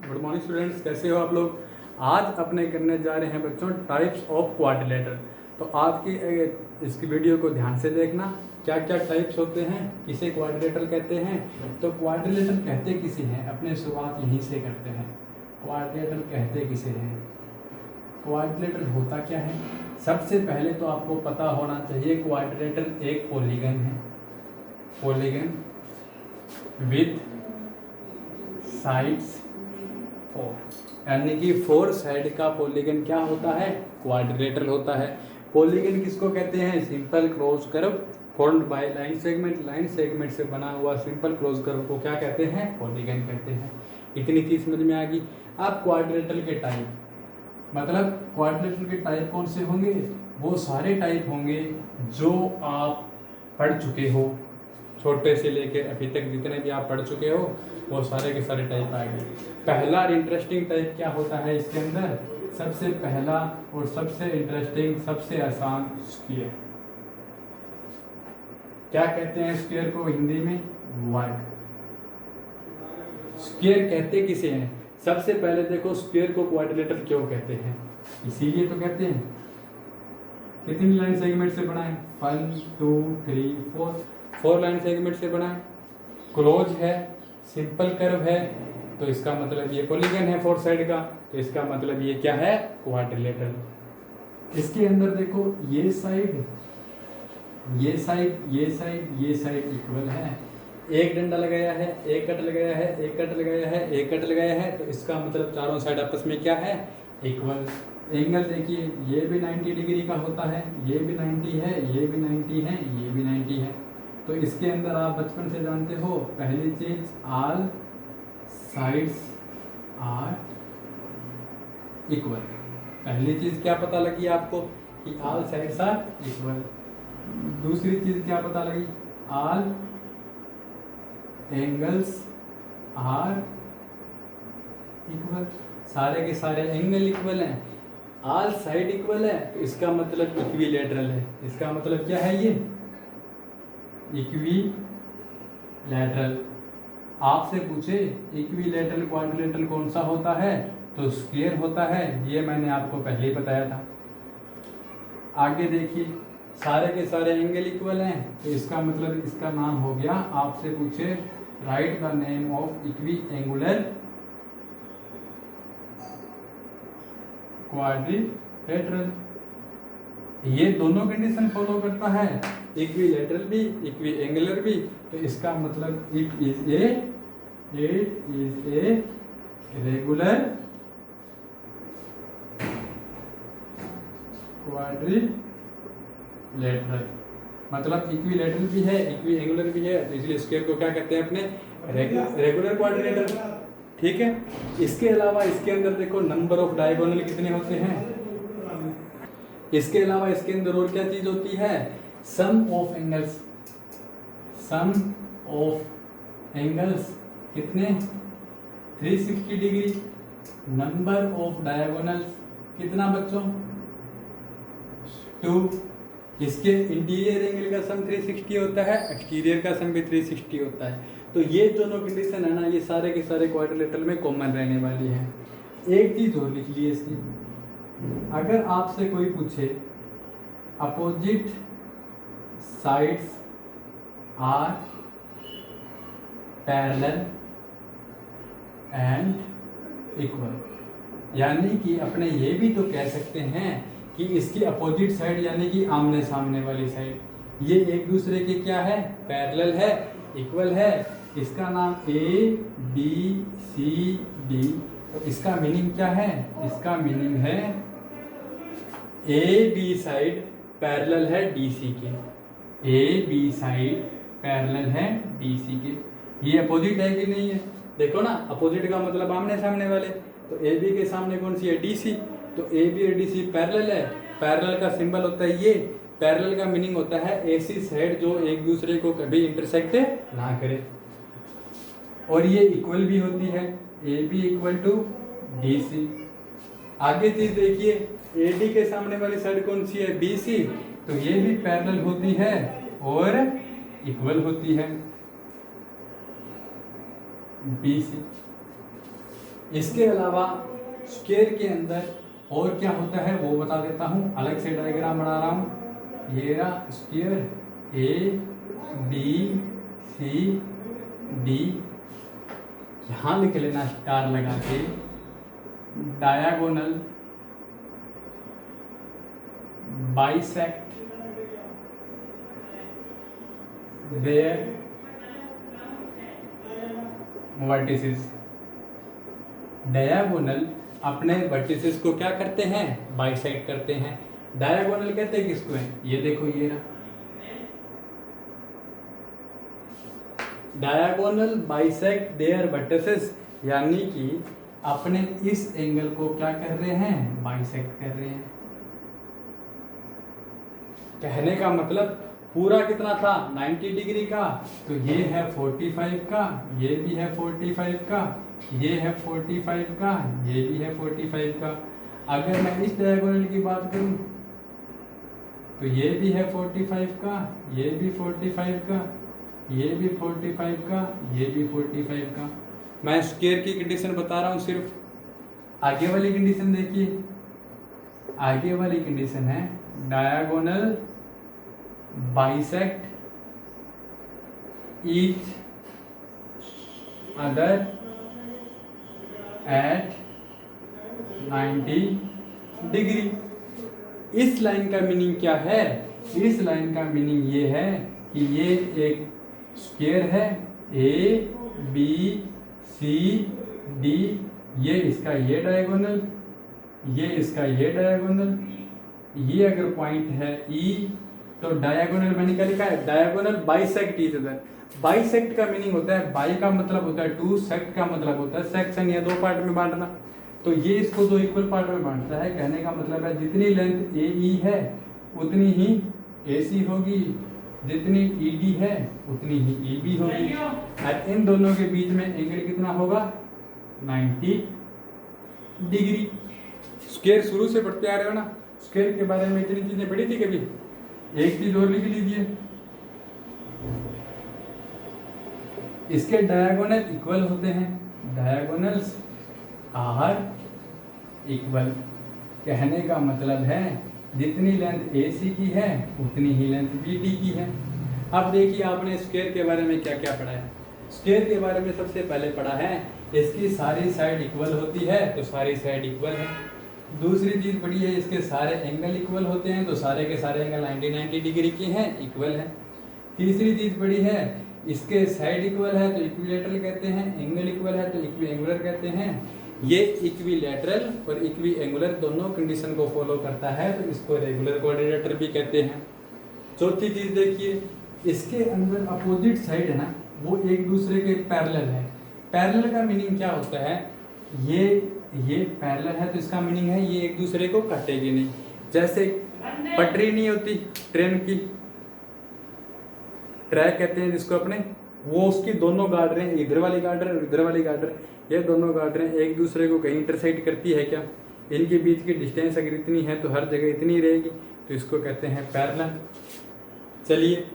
Good morning students, कैसे हो आप लोग। आज अपने करने जा रहे हैं बच्चों टाइप्स ऑफ क्वाड्रिलेटर। तो आज की इसकी वीडियो को ध्यान से देखना, क्या क्या टाइप्स होते हैं, किसे क्वाड्रिलेटर कहते हैं। तो क्वाड्रिलेटर कहते किसे हैं, अपने शुरुआत यहीं से करते हैं। क्वाड्रिलेटर कहते किसे हैं, क्वाड्रिलेटर होता क्या है। सबसे पहले तो आपको पता होना चाहिए क्वाड्रिलेटर एक पॉलीगन है, पॉलीगन विद साइड्स 4, यानी कि 4 साइड का पॉलीगन क्या होता है, क्वाड्रिलेटर होता है। पॉलीगन किसको कहते हैं, simple close curve formed by line segment. Line segment से बना हुआ सिंपल क्लोज कर्व को क्या कहते हैं, पॉलीगन कहते हैं। इतनी चीज समझ में आ गई। अब क्वाड्रिलेटर के टाइप, मतलब क्वाड्रिलेटर के टाइप कौन से होंगे, वो सारे टाइप होंगे जो आप पढ़ चुके हो, छोटे से लेकर अभी तक जितने भी आप पढ़ चुके हो वो सारे के सारे टाइप आ गए। पहला इंटरेस्टिंग टाइप क्या होता है इसके अंदर, सबसे पहला और सबसे इंटरेस्टिंग सबसे आसान स्क्वायर। क्या कहते हैं स्क्वायर को हिंदी में, वर्ग। स्क्वायर कहते किसे हैं, सबसे पहले देखो स्क्वायर को क्वाड्रिलेटर क्यों कहते हैं, इसीलिए तो कहते हैं। कितनी लाइन सेगमेंट से बनाए, 1 2 3 4 लाइन सेगमेंट से बनाए। क्लोज है, सिंपल कर्व है, तो इसका मतलब ये पॉलीगन है 4 साइड का, तो इसका मतलब ये क्या है, क्वाड्रिलेटर। इसके अंदर देखो ये साइड ये साइड ये साइड ये साइड इक्वल है, एक डंडा लगाया है, एक कट लगाया है, एक कट लगाया है, एक कट लगाया है, तो इसका मतलब चारों साइड आपस में क्या है, इक्वल। एंगल देखिए ये भी 90 डिग्री का होता है, ये भी 90 है, ये भी 90 है, ये भी 90 है। तो इसके अंदर आप बचपन से जानते हो पहली चीज, ऑल साइड्स आर इक्वल। पहली चीज क्या पता लगी आपको कि ऑल साइड्स आर इक्वल। दूसरी चीज क्या पता लगी, ऑल एंगल्स आर इक्वल। सारे के सारे एंगल इक्वल हैं, ऑल साइड इक्वल है, तो इसका मतलब इक्विलैटरल है। इसका मतलब क्या है, ये इक्विलैटरल। आपसे पूछे इक्विलैटरल क्वाड्रिलेटरल कौन सा होता है, तो स्क्वायर होता है, ये मैंने आपको पहले ही बताया था। आगे देखिए सारे के सारे एंगल इक्वल हैं, तो इसका मतलब इसका नाम हो गया, आपसे पूछे write the name of equiangular quadrilateral. ये दोनों कंडीशन फॉलो करता है, इक्विलैटरल भी इक्विएंगुलर भी, तो इसका मतलब it is a regular quadrilateral. मतलब इक्विलैटरल भी है, इक्विएंगुलर भी है, तो इसलिए स्क्वायर को क्या कहते हैं अपने, रेगुलर क्वाड्रिलेटरल। ठीक है। इसके अलावा इसके अंदर देखो नंबर ऑफ डायगोनल कितने होते हैं। इसके अलावा इसके अंदर और क्या चीज होती है, sum of angles. Sum of angles कितने, 360 डिग्री। नंबर ऑफ डायगोनल्स कितना बच्चों, 2। इसके इंटीरियर एंगल का सम 360 होता है, एक्सटीरियर का सम भी 360 होता है। तो ये दोनों कंडीशन है ना, ये सारे के सारे क्वाड्रिलेटरल में कॉमन रहने वाली है। एक चीज और लिख लीजिए इसकी, अगर आपसे कोई पूछे opposite sides are parallel and equal, यानी कि अपने ये भी तो कह सकते हैं कि इसकी अपोजिट साइड यानी कि आमने सामने वाली साइड, ये एक दूसरे के क्या है, पैरेलल है, इक्वल है। इसका नाम ए बी सी डी, तो इसका मीनिंग क्या है, इसका मीनिंग है ए बी साइड पैरेलल है डी सी के, ए बी साइड पैरेलल है डी सी के। ये अपोजिट है कि नहीं है, देखो ना, अपोजिट का मतलब आमने सामने वाले, तो ए बी के सामने कौन सी है, डी सी, तो ए बी और डी सी पैरेलल है। पैरेलल का सिंबल होता है ये, पैरेलल का मीनिंग होता है ऐसी साइड जो एक दूसरे को कभी इंटरसेक्ट ना करे, और ये इक्वल भी होती है, A B equal to D C. आगे चीज देखिए, ए डी के सामने वाली साइड कौन सी है, बी सी, तो ये भी पैरेलल होती है और इक्वल होती है, बी सी। इसके अलावा स्क्वायर के अंदर और क्या होता है वो बता देता हूँ, अलग से डायग्राम बना रहा हूँ। ये रहा square A B C D, यहाँ लिख लेना स्टार लगा के, diagonal bisect their vertices. Diagonal अपने वर्टिसेस को क्या करते हैं, बाइसेक्ट करते हैं। डायगोनल कहते हैं किसको है, ये देखो ये रहा, डायगोनल बाइसेक्ट देयर वर्टिसेस, यानी कि अपने इस एंगल को क्या कर रहे हैं, बाइसेक्ट कर रहे हैं। कहने का मतलब पूरा कितना था 90 डिग्री का, तो ये है 45 का, ये भी है 45 का, ये है 45 का, ये भी है 45 का। अगर मैं इस डायगोनल की बात करूं तो ये भी है 45 का, ये भी 45 का, ये भी 45 का, ये भी 45 का। मैं स्क्वायर की कंडीशन बता रहा हूं सिर्फ। आगे वाली कंडीशन देखिए, आगे वाली कंडीशन है diagonal bisect each other at 90 degree. इस लाइन का मीनिंग क्या है, इस लाइन का मीनिंग ये है कि ये एक स्क्वायर है ए बी सी डी, ये इसका ये डायगोनल, ये इसका ये डायगोनल, ये अगर पॉइंट है ई, तो डायगोनल मैंने क्या लिखा है, diagonal bisect each other. Bisect का मीनिंग होता है, बाई का मतलब होता है टू, सेक्ट का मतलब होता है सेक्शन या दो पार्ट में बांटना। तो ये इसको दो इक्वल पार्ट में बांटता है। कहने का मतलब है जितनी लेंथ ए ई है उतनी ही ए सी होगी, जितनी ई डी है उतनी ही ई बी होगी, और इन दोनों के बीच में एंगल कितना होगा, 90 डिग्री। स्क्वायर शुरू से पढ़ते आ रहे हो ना, स्क्वायर के बारे में इतनी चीजें पढ़ी थी कभी। एक चीज और लिख लीजिए, इसके डायगोनल इक्वल होते हैं, डायगोनल्स आर इक्वल। कहने का मतलब है जितनी लेंथ ए सी की है उतनी ही लेंथ बी डी की है। अब देखिए आपने स्क्वायर के बारे में क्या क्या पढ़ा है। स्क्वायर के बारे में सबसे पहले पढ़ा है इसकी सारी साइड इक्वल होती है, तो सारी साइड इक्वल है। दूसरी चीज पढ़ी है इसके सारे एंगल इक्वल होते हैं, तो सारे के सारे एंगल 90 डिग्री के हैं, इक्वल है। तीसरी चीज पढ़ी है इसके साइड इक्वल है तो इक्विलेटरल कहते हैं, एंगल इक्वल है तो इक्वी एंगुलर कहते हैं। ये इक्विलेटरल और इक्वी एंगुलर दोनों कंडीशन को फॉलो करता है, तो इसको रेगुलर कोऑर्डिनेटर भी कहते हैं। चौथी चीज देखिए, इसके अंदर अपोजिट साइड है ना, वो एक दूसरे के पैरेलल है। पैरेलल का मीनिंग क्या होता है, ये पैरेलल है तो इसका मीनिंग है ये एक दूसरे को काटेगी नहीं। जैसे पटरी नहीं होती ट्रेन की, ट्रैक कहते हैं जिसको अपने, वो उसकी दोनों गार्डरें, इधर वाली गार्डर और इधर वाली गार्डर, ये दोनों गार्डरें एक दूसरे को कहीं इंटरसेक्ट करती है क्या, इनके बीच की डिस्टेंस अगर इतनी है तो हर जगह इतनी रहेगी, तो इसको कहते हैं पैरेलल। चलिए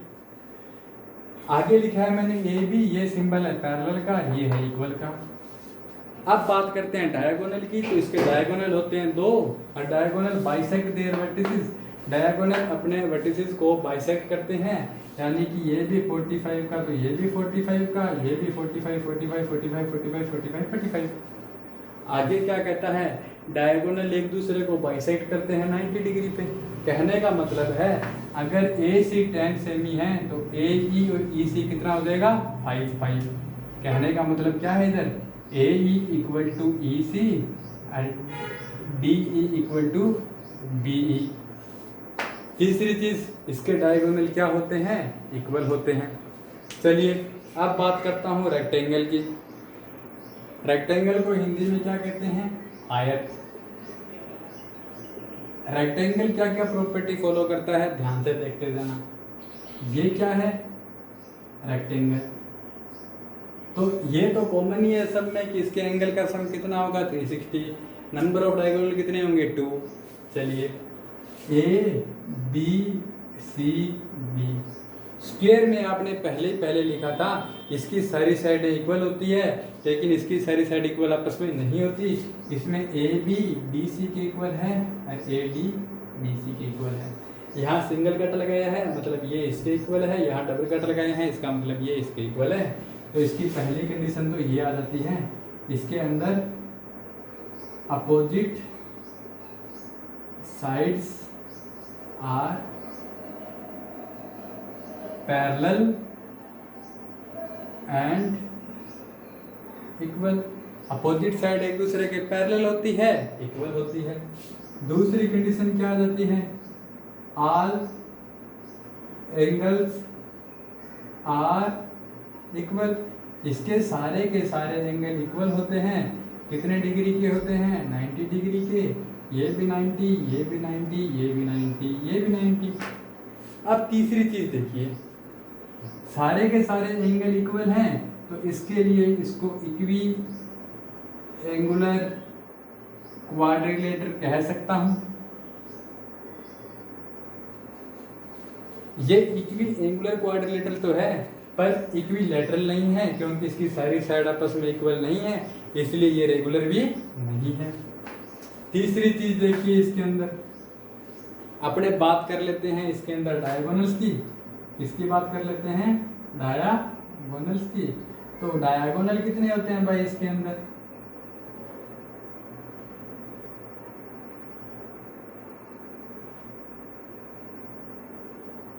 आगे लिखा है मैंने ए बी, ये सिंबल है पैरेलल का, ये है इक्वल का। अब बात करते हैं डायगोनल की, तो इसके डायगोनल होते हैं दो, और diagonal bisect their vertices. Diagonal अपने वर्टिसेस को बाइसेक्ट करते हैं, यानी कि ये भी 45 का तो ये भी 45 का, ये भी 45 45 45 45 45 45। आगे क्या कहता है, डायगोनल एक दूसरे को बाइसेक्ट करते हैं 90 डिग्री पे। कहने का मतलब है अगर ए सी 10 सेमी है तो ए ई और ई सी कितना हो जाएगा, 5 5। कहने का मतलब क्या है, इधर ए E equal to E C और D E equal to B E. तीसरी चीज, इसके डायगोनल क्या होते हैं, इक्वल होते हैं। चलिए अब बात करता हूँ रेक्टेंगल की। रेक्टेंगल को हिंदी में क्या कहते हैं, आयत। रेक्टेंगल क्या क्या प्रॉपर्टी फॉलो करता है, ध्यान से देखते जाना। ये क्या है, रेक्टेंगल, तो ये तो कॉमन ही है सब में कि इसके एंगल का सम कितना होगा, 360। नंबर ऑफ डायगोनल कितने होंगे, 2। चलिए A B C B, square में आपने पहले लिखा था इसकी सारी साइडें इक्वल होती है, लेकिन इसकी सारी साइड इक्वल आपस में नहीं होती। इसमें ए बी डी सी के इक्वल है और ए डी बी सी के इक्वल है। यहाँ सिंगल कट लगाया है मतलब ये इसके इक्वल है, यहाँ डबल कट लगाया है इसका मतलब ये इसके इक्वल है। तो इसकी पहली कंडीशन तो ये आ जाती है, इसके अंदर opposite sides are parallel and equal. Opposite side एक दूसरे के पैरेलल होती है, इक्वल होती है। दूसरी कंडीशन क्या आ जाती है, ऑल एंगल्स आर इक्वल। इसके सारे के सारे एंगल इक्वल होते हैं। कितने डिग्री के होते हैं, 90 डिग्री के। ये भी 90, ये भी 90, ये भी 90, ये भी 90। अब तीसरी चीज देखिए, सारे के सारे एंगल इक्वल हैं तो इसके लिए इसको इक्वी एंगुलर क्वाड्रिलेटर कह सकता हूं। ये इक्वी एंगुलर क्वाड्रिलेटर तो है पर इक्विलैटरल नहीं है, क्योंकि इसकी सारी साइड आपस में इक्वल नहीं है, इसलिए ये रेगुलर भी नहीं है। तीसरी चीज देखिए, इसके अंदर अपने बात कर लेते हैं इसके अंदर डायगोनल्स की। किसकी बात कर लेते हैं, डायगोनल्स की। तो डायगोनल कितने होते हैं भाई इसके अंदर,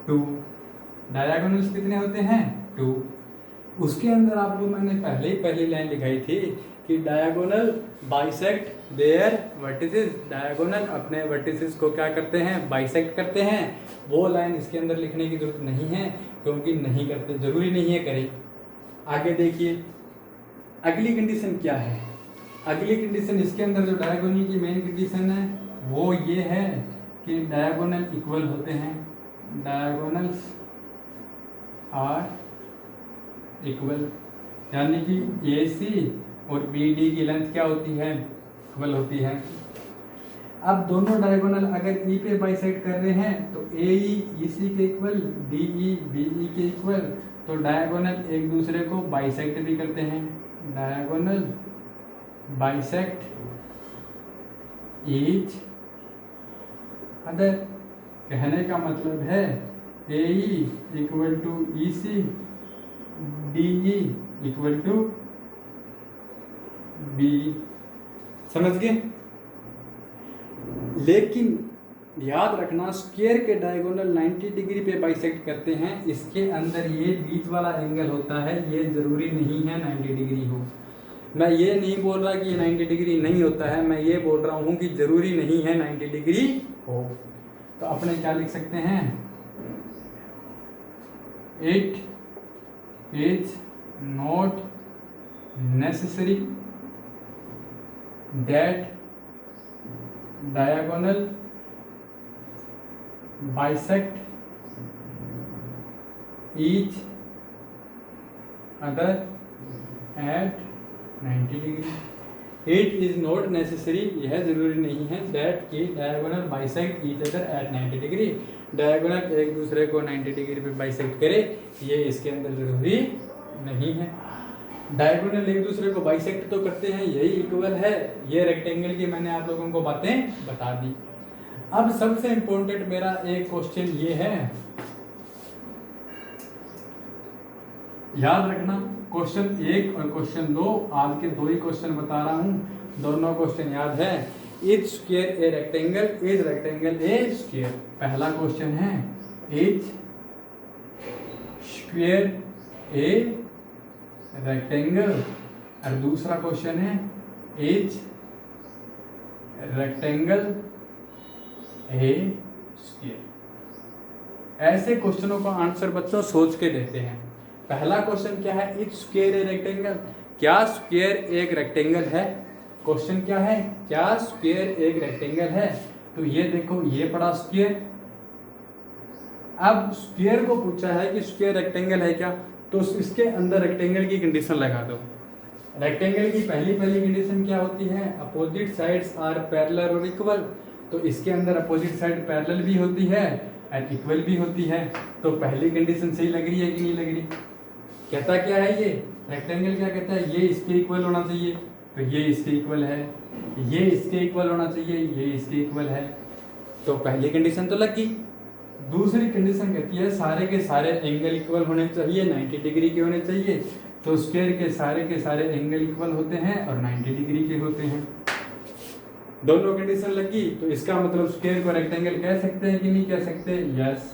टू। डायगोनल्स कितने होते हैं, 2। उसके अंदर आपको मैंने पहली लाइन लिखाई थी कि diagonal bisect their vertices. Diagonal अपने वर्टिसेस को क्या करते हैं, बाइसेक्ट करते हैं। वो लाइन इसके अंदर लिखने की जरूरत नहीं है, क्योंकि नहीं करते, जरूरी नहीं है करें। आगे देखिए अगली कंडीशन क्या है। अगली कंडीशन इसके अंदर जो डायगोनल की मेन कंडीशन है वो ये है कि डायगोनल इक्वल होते हैं। डायगोनल्स आर इक्वल, यानी कि ए सी और बी डी की लेंथ क्या होती है, इक्वल होती है। अब दोनों डायगोनल अगर ई पे बाइसेक्ट कर रहे हैं तो ए ई सी के equal, D E B E के इक्वल। तो डायगोनल एक दूसरे को बाइसेक्ट भी करते हैं। Diagonal bisect each other. कहने का मतलब है A E equal to E C, D E equal to B. समझ गए। लेकिन याद रखना स्क्वायर के डायगोनल 90 डिग्री पे बाइसेक्ट करते हैं, इसके अंदर ये बीच वाला एंगल होता है, ये जरूरी नहीं है 90 डिग्री हो। मैं ये नहीं बोल रहा कि ये 90 डिग्री नहीं होता है, मैं ये बोल रहा हूँ कि जरूरी नहीं है 90 डिग्री हो। तो अपने क्या लिख सकते हैं, it is not necessary that diagonal bisect each other at 90 degree. It is not necessary, यह जरूरी नहीं है that कि diagonal bisect each other at 90 degree, diagonal एक दूसरे को 90 डिग्री पे बाइसेक्ट करे, ये इसके अंदर जरूरी नहीं है। डायगोनल एक दूसरे को बाइसेक्ट तो करते हैं, यही इक्वल है। ये रेक्टेंगल की मैंने आप लोगों को बातें बता दी। अब सबसे इंपॉर्टेंट मेरा एक क्वेश्चन ये है, याद रखना क्वेश्चन 1 और क्वेश्चन 2, आज के 2 ही क्वेश्चन बता रहा हूं, दोनों क्वेश्चन याद है। Is square a rectangle, is rectangle A square. पहला क्वेश्चन है इज स्क्वायर ए रेक्टेंगल, और दूसरा क्वेश्चन है इज रेक्टेंगल ए स्क्वायर। ऐसे क्वेश्चनों का आंसर बच्चों सोच के देते हैं। पहला क्वेश्चन क्या है, इज स्क्वायर ए रेक्टेंगल, क्या स्क्वायर एक रेक्टेंगल है। क्वेश्चन क्या है, क्या स्क्वायर एक रेक्टेंगल है। तो ये देखो, ये पड़ा स्क्वायर। अब स्क्वायर को पूछा है कि स्क्वायर रेक्टेंगल है क्या, तो इसके अंदर रेक्टेंगल की कंडीशन लगा दो। रेक्टेंगल की पहली कंडीशन क्या होती है, अपोजिट साइड्स आर पैरेलल और इक्वल। तो इसके अंदर अपोजिट साइड पैरेलल भी होती है और इक्वल भी होती है। तो पहली कंडीशन सही लग रही है कि नहीं लग रही। कहता क्या है ये, रेक्टेंगल क्या कहता है, ये इसके इक्वल होना चाहिए, तो ये इसके इक्वल है, ये इसके इक्वल होना चाहिए, ये इसके इक्वल है। तो पहली कंडीशन तो लग गई। दूसरी कंडीशन कहती है सारे के सारे एंगल इक्वल होने चाहिए, 90 डिग्री के होने चाहिए। तो स्क्वायर के सारे एंगल इक्वल होते हैं और 90 डिग्री के होते हैं। दोनों कंडीशन लगी, तो इसका मतलब स्क्वायर को रेक्टेंगल कह सकते हैं कि नहीं कह सकते? यस,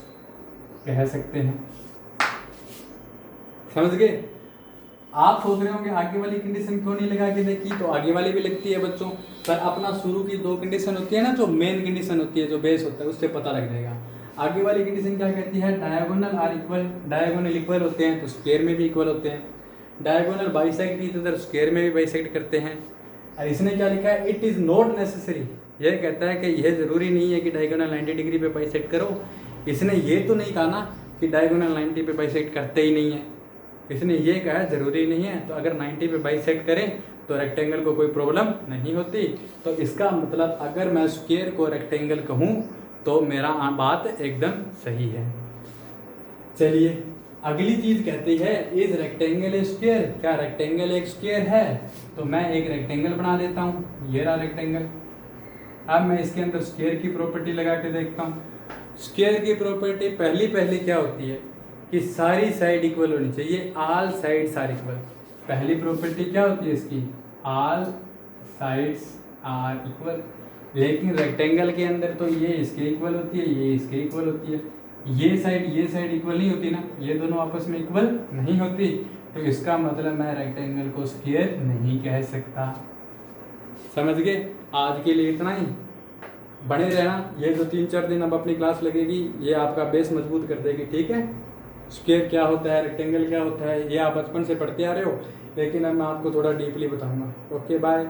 कह सकते हैं। समझ गए? आप सोच रहे होंगे आगे वाली कंडीशन क्यों नहीं लगा के देखी, तो आगे वाली भी लगती है बच्चों, पर अपना शुरू की दो कंडीशन होती है ना, जो मेन कंडीशन होती है, जो बेस होता है, उससे पता लग जाएगा। आगे वाली कंडीशन क्या कहती है, diagonal are equal, diagonal equal होते हैं तो स्क्वायर में भी इक्वल होते हैं। डायगोनल बाइसेक्ट की तरह स्क्वायर में भी बाइसेक्ट करते हैं। और इसने क्या लिखा है, इट इज़ नॉट नेसेसरी, यह कहता है कि यह ज़रूरी नहीं है कि डायगोनल 90 डिग्री पे बाइसेक्ट करो। इसने ये तो नहीं कहा ना कि डायगोनल 90 पे बाइसेक्ट करते ही नहीं है, इसने ये कहा ज़रूरी नहीं है। तो अगर 90 पे बाइसेक्ट करें तो रेक्टेंगल को कोई प्रॉब्लम नहीं होती। तो इसका मतलब अगर मैं स्क्वायर को रेक्टेंगल कहूँ तो मेरा बात एकदम सही है। चलिए अगली चीज कहती है, इज रेक्टेंगल स्क्वायर, क्या रेक्टेंगल एक स्क्वायर है? तो मैं एक रेक्टेंगल बना देता हूँ, ये रहा रेक्टेंगल। अब मैं इसके अंदर स्क्वायर की प्रॉपर्टी लगा के देखता हूँ। स्क्वायर की प्रॉपर्टी पहली क्या होती है कि सारी साइड इक्वल होनी चाहिए, ऑल साइड्स आर इक्वल। पहली प्रॉपर्टी क्या होती है इसकी, ऑल साइड्स आर इक्वल। लेकिन रेक्टेंगल के अंदर तो ये इसके इक्वल होती है, ये इसके इक्वल होती है, ये साइड इक्वल नहीं होती ना, ये दोनों आपस में इक्वल नहीं होती। तो इसका मतलब मैं रेक्टेंगल को स्क्वायर नहीं कह सकता। समझ गए? आज के लिए इतना ही, बने रहना। ये जो 3-4 दिन अब अपनी क्लास लगेगी, ये आपका बेस मजबूत कर देगी, ठीक है? स्क्वायर क्या होता है, रेक्टेंगल क्या होता है, ये आप बचपन से पढ़ते आ रहे हो, लेकिन अब मैं आपको थोड़ा डीपली बताऊंगा। Okay bye.